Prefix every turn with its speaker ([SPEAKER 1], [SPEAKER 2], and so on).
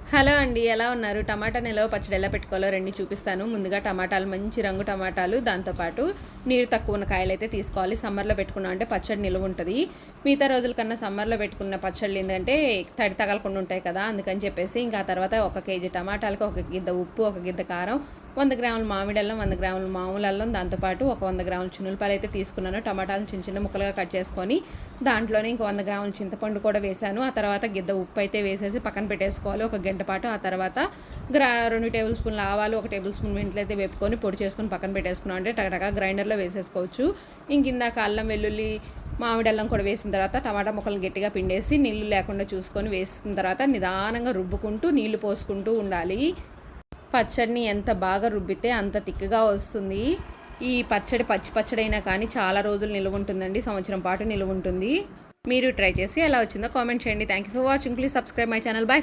[SPEAKER 1] Hello అండి, ఎలా ఉన్నారు? టమాటా నిలవ పచ్చడి ఎలా పెట్టుకోవాలో రండి చూపిస్తాను. ముందుగా టమాటాలు, మంచి రంగు టమాటాలు, దాంతోపాటు నీరు తక్కువ ఉన్న కాయలు అయితే తీసుకోవాలి. సమ్మర్లో పెట్టుకున్నాం అంటే పచ్చడి నిలువ ఉంటుంది. మిగతా రోజుల కన్నా సమ్మర్లో పెట్టుకున్న పచ్చళ్ళు ఏంటంటే తడి తగలకుండా ఉంటాయి కదా, అందుకని చెప్పేసి ఇంకా ఆ తర్వాత 1 కేజీ టమాటాలకు 1 గిద్ద ఉప్పు, 1 గిద్ద కారం, 100 గ్రాముల మామిడి అల్లం, 100 గ్రాముల మామూలు అల్లం, దాంతోపాటు 100 గ్రాముల చిన్నులపాయలు అయితే తీసుకున్నాను. టమాటాలను చిన్న చిన్న ముక్కలుగా కట్ చేసుకొని దాంట్లోనే ఇంక 100 గ్రాముల చింతపండు కూడా వేశాను. ఆ తర్వాత గిద్ద ఉప్పు అయితే వేసేసి పక్కన పెట్టేసుకోవాలి 1 గంట పాటు. ఆ తర్వాత 2 టేబుల్ స్పూన్ల ఆవాలు, 1 టేబుల్ స్పూన్ మెంతులు అయితే వేపుకొని పొడి చేసుకొని పక్కన పెట్టేసుకున్నాం అంటే టగటగా గ్రైండర్లో వేసేసుకోవచ్చు. ఇందాక అల్లం, వెల్లుల్లి, మామిడి అల్లం కూడా వేసిన తర్వాత టమాటా ముక్కలను గట్టిగా పిండేసి నీళ్లు లేకుండా చూసుకొని వేసిన తర్వాత నిదానంగా రుబ్బుకుంటూ నీళ్లు పోసుకుంటూ ఉండాలి. పచ్చడిని ఎంత బాగా రుబ్బితే అంత తిక్కగా వస్తుంది. ఈ పచ్చడి పచ్చి పచ్చడి అయినా కానీ చాలా రోజులు నిలువ ఉంటుందండి, సంవత్సరం పాటు నిలువ ఉంటుంది. మీరు ట్రై చేసి ఎలా వచ్చిందో కామెంట్ చేయండి. Thank you for watching. Please subscribe my channel. By.